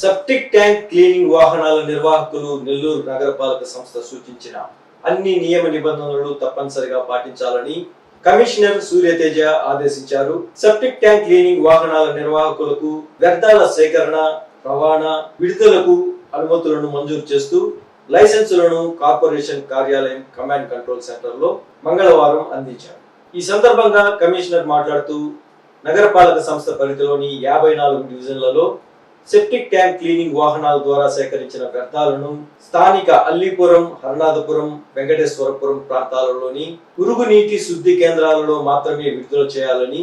Septic tank cleaning వాహనాల నిర్వాహకులు నెల్లూరు నగరపాలక సంస్థ సూచించిన అన్ని నియమ నిబంధనలు తప్పనిసరిగా పాటించాలని కమిషనర్ సూర్యతేజ ఆదేశించారు. సెప్టిక్ ట్యాంక్ క్లీనింగ్ వాహనాల నిర్వాహకులకు వ్యర్థాల సేకరణ, రవాణా, విడుదలకు అనుమతులను మంజూరు చేస్తూ లైసెన్సులను కార్పొరేషన్ కార్యాలయం కమాండ్ కంట్రోల్ సెంటర్ లో మంగళవారం అందించారు. ఈ సందర్భంగా కమిషనర్ మాట్లాడుతూ నగరపాలక సంస్థ పరిధిలోని 54 డివిజన్లలో సెప్టిక్ ట్యాంక్ క్లీనింగ్ వాహనాల ద్వారా సేకరించిన వ్యర్థాలను స్థానిక అల్లీపురం, హరనాథపురం, వెంకటేశ్వరపురం ప్రాంతాలలోని మురుగునీటి శుద్ధి కేంద్రాలలో మాత్రమే విడుదల చేయాలని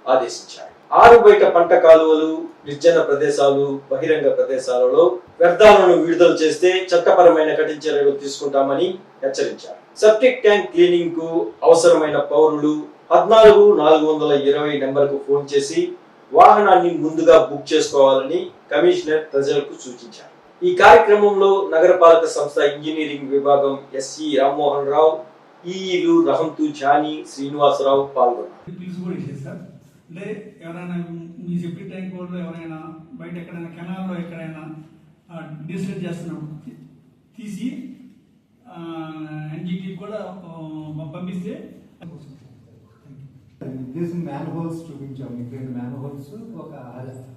ఆదేశించారు. ఆరు బయట పంట కాలువలు, నిర్జన ప్రదేశాలు, బహిరంగ ప్రదేశాలలో వ్యర్థాలను విడుదల చేస్తే చట్టపరమైన కఠిన చర్యలు తీసుకుంటామని హెచ్చరించారు. సెప్టిక్ ట్యాంక్ క్లీనింగ్ కు అవసరమైన పౌరులు 14420 నెంబర్కు ఫోన్ చేసి వాహనాన్ని ముందుగా బుక్ చేసుకోవాలని కమిషనర్ ప్రజలకు సూచించారు. ఈ కార్యక్రమంలో నగరపాలక సంస్థ ఇంజనీరింగ్ విభాగం ఎస్ఈ రామ్మోహన్ రావు, ఈఈలు రహంతు జానీ, శ్రీనివాసరావు పాల్గొన్నారు. అంటే ఎవరైనా మీ సెప్టిక్ ట్యాంక్ బోర్డులో ఎవరైనా బయట ఎక్కడైనా కెనాల్లో ఎక్కడైనా డిస్టర్బ్ చేస్తున్నప్పుడు తీసి ఎన్జిటి కూడా పంపిస్తే మ్యాన్ హోల్స్ చూపించాం. మీకు 2 మ్యాన్ హోల్స్ ఒక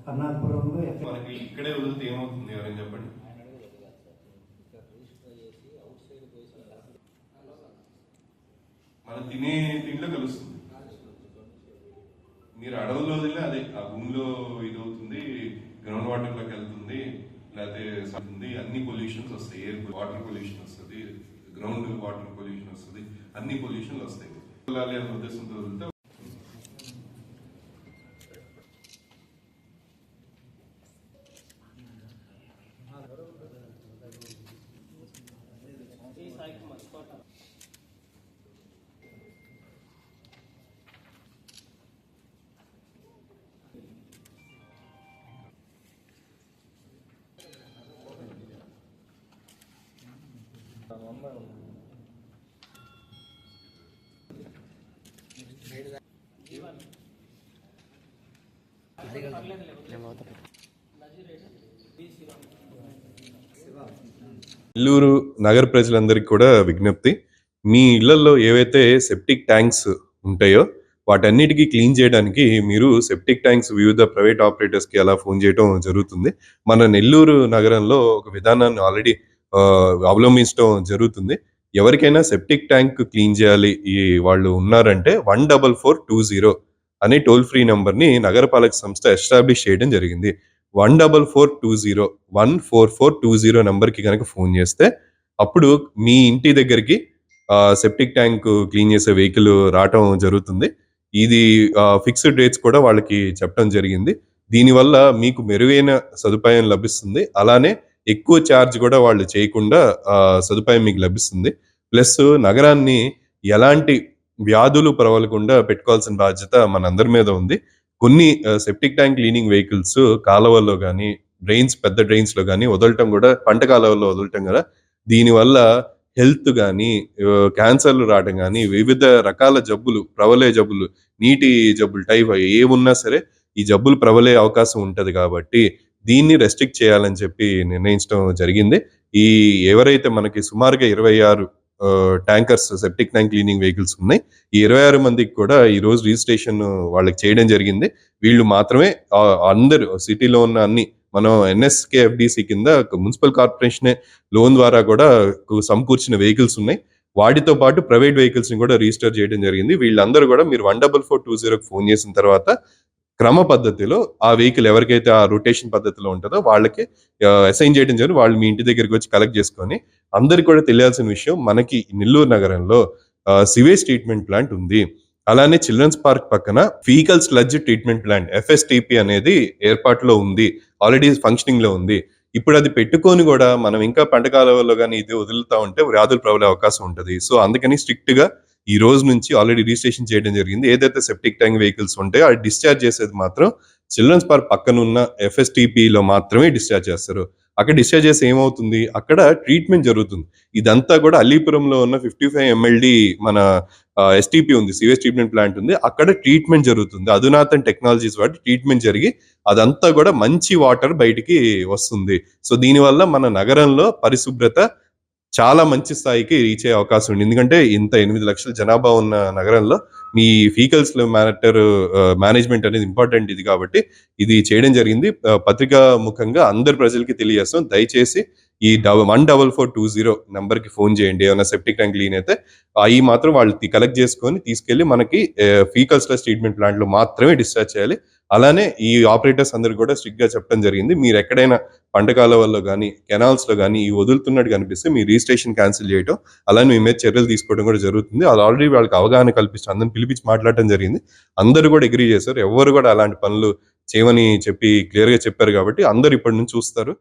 హర్నాథపురంలో మనకి ఇక్కడే వదిలితే ఏమవుతుంది ఎవరైనా చెప్పండి. మనం తినే తిండిలో కలుస్తుంది. మీరు అడవుల్లో వదిలే అదే ఆ భూమిలో ఇది అవుతుంది, గ్రౌండ్ వాటర్ లోకి వెళ్తుంది, లేకపోతే అన్ని పొల్యూషన్స్ వస్తాయి. ఎయిర్ వాటర్ పొల్యూషన్ వస్తుంది, గ్రౌండ్ వాటర్ పొల్యూషన్ వస్తుంది, అన్ని పొల్యూషన్లు వస్తాయి. ఉద్దేశంతో వదిలితే నెల్లూరు నగర ప్రజలందరికీ కూడా విజ్ఞప్తి, మీ ఇళ్లలో ఏవైతే సెప్టిక్ ట్యాంక్స్ ఉంటాయో వాటన్నిటికీ క్లీన్ చేయడానికి మీరు సెప్టిక్ ట్యాంక్స్ వివిధ ప్రైవేట్ ఆపరేటర్స్కి అలా ఫోన్ చేయడం జరుగుతుంది. మన నెల్లూరు నగరంలో ఒక విధానాన్ని ఆల్రెడీ అవలంబించడం జరుగుతుంది. ఎవరికైనా సెప్టిక్ ట్యాంక్ క్లీన్ చేయాలి ఈ వాళ్ళు ఉన్నారంటే 14420 అనే టోల్ ఫ్రీ నెంబర్ని నగరపాలక సంస్థ ఎస్టాబ్లిష్ చేయడం జరిగింది. 14420 14420 నెంబర్కి కనుక ఫోన్ చేస్తే అప్పుడు మీ ఇంటి దగ్గరికి సెప్టిక్ ట్యాంక్ క్లీన్ చేసే వెహికల్ రావటం జరుగుతుంది. ఇది ఫిక్స్డ్ రేట్స్ కూడా వాళ్ళకి చెప్పడం జరిగింది. దీనివల్ల మీకు మెరుగైన సదుపాయం లభిస్తుంది. అలానే ఎక్కువ ఛార్జ్ కూడా వాళ్ళు చేయకుండా సదుపాయం మీకు లభిస్తుంది. ప్లస్ నగరాన్ని ఎలాంటి వ్యాధులు ప్రబలకుండా పెట్టుకోవాల్సిన బాధ్యత మనందరి మీద ఉంది. కొన్ని సెప్టిక్ ట్యాంక్ క్లీనింగ్ వెహికల్స్ కాలువల్లో కానీ పెద్ద డ్రైన్స్ లో కానీ వదలటం కూడా, పంట కాలువల్లో వదలటం కూడా, దీనివల్ల హెల్త్ కానీ క్యాన్సర్లు రావడం కానీ వివిధ రకాల జబ్బులు, ప్రబలే జబ్బులు, నీటి జబ్బులు, టైఫాయిడ్ ఏమున్నా సరే ఈ జబ్బులు ప్రబలే అవకాశం ఉంటది. కాబట్టి దీన్ని రెస్ట్రిక్ట్ చేయాలని చెప్పి నిర్ణయించడం జరిగింది. ఎవరైతే మనకి సుమారుగా 26 tankers septic tank cleaning vehicles ఉన్నాయి, ఈ 26 మందికి కూడా ఈ రోజు రిజిస్ట్రేషన్ వాళ్ళకి చేయడం జరిగింది. వీళ్ళు మాత్రమే అందరూ సిటీలో ఉన్న అన్ని మనం NSKFDC కింద మున్సిపల్ కార్పొరేషన్ లోన్ ద్వారా కూడా సమకూర్చిన వెహికల్స్ ఉన్నాయి. వాటితో పాటు ప్రైవేట్ వెహికల్స్ ని కూడా రిజిస్టర్ చేయడం జరిగింది. వీళ్ళందరూ కూడా మీరు 14420 ఫోన్ చేసిన తర్వాత క్రమ పద్ధతిలో ఆ వెహికల్ ఎవరికైతే ఆ రొటేషన్ పద్ధతిలో ఉంటుందో వాళ్ళకి అసైన్ చేయడం జరిగింది. వాళ్ళు మీ ఇంటి దగ్గరికి వచ్చి కలెక్ట్ చేసుకొని, అందరికి కూడా తెలియాల్సిన విషయం, మనకి నెల్లూరు నగరంలో సివేజ్ ట్రీట్మెంట్ ప్లాంట్ ఉంది. అలానే చిల్డ్రన్స్ పార్క్ పక్కన faecal sludge treatment plant FSTP అనేది ఏర్పాటులో ఉంది, ఆల్రెడీ ఫంక్షనింగ్ లో ఉంది. ఇప్పుడు అది పెట్టుకొని కూడా మనం ఇంకా పంట కాలువల్లో కానీ ఇది వదులుతా ఉంటే వ్యాధులు ప్రబలే అవకాశం ఉంటుంది. సో అందుకని స్ట్రిక్ట్ గా ఈ రోజు నుంచి ఆల్రెడీ రిజిస్ట్రేషన్ చేయడం జరిగింది. ఏదైతే సెప్టిక్ ట్యాంక్ వెహికల్స్ ఉంటాయో అది డిశ్చార్జ్ చేసేది మాత్రం చిల్డ్రన్స్ పార్క్ పక్కన ఉన్న FSTP లో మాత్రమే డిశ్చార్జ్ చేస్తారు. అక్కడ డిశ్చార్జ్ చేసి ఏమవుతుంది, అక్కడ ట్రీట్మెంట్ జరుగుతుంది. ఇదంతా కూడా అల్లీపురంలో ఉన్న 55 MLD మన ఎస్టీపీ ఉంది, సివేజ్ ట్రీట్మెంట్ ప్లాంట్ ఉంది, అక్కడ ట్రీట్మెంట్ జరుగుతుంది. అధునాతన టెక్నాలజీస్ వాటి ట్రీట్మెంట్ జరిగి అదంతా కూడా మంచి వాటర్ బయటికి వస్తుంది. సో దీనివల్ల మన నగరంలో పరిశుభ్రత చాలా మంచి స్థాయికి రీచ్ అయ్యే అవకాశం ఉంది. ఎందుకంటే ఇంత 8 లక్షల జనాభా ఉన్న నగరంలో మీ ఫీకల్స్ మేనేజ్మెంట్ అనేది ఇంపార్టెంట్ ఇది, కాబట్టి ఇది చేయడం జరిగింది. పత్రికా ముఖంగా అందరి ప్రజలకి తెలియజేస్తాం. దయచేసి ఈ 14420 నంబర్కి ఫోన్ చేయండి. ఏమైనా సెప్టిక్ ట్యాంక్ లీన్ అయితే అవి మాత్రం వాళ్ళు కలెక్ట్ చేసుకొని తీసుకెళ్లి మనకి ఫీకల్స్ ట్రీట్మెంట్ ప్లాంట్ లో మాత్రమే డిశ్చార్జ్ చేయాలి. అలానే ఈ ఆపరేటర్స్ అందరు కూడా స్ట్రిక్ట్ గా చెప్పడం జరిగింది. మీరు ఎక్కడైనా పంటకాల వల్ల కానీ కెనాల్స్ లో కానీ ఈ వదులుతున్నట్టు కనిపిస్తే మీ రిజిస్ట్రేషన్ క్యాన్సిల్ చేయడం, అలానే మీ మీద చర్యలు తీసుకోవడం కూడా జరుగుతుంది. అది ఆల్రెడీ వాళ్ళకి అవగాహన కల్పిస్తూ అందరిని పిలిపించి మాట్లాడడం జరిగింది. అందరూ కూడా అగ్రీ చేశారు. ఎవరు కూడా అలాంటి పనులు చేయమని చెప్పి క్లియర్ గా చెప్పారు. కాబట్టి అందరు ఇప్పటి నుంచి చూస్తారు.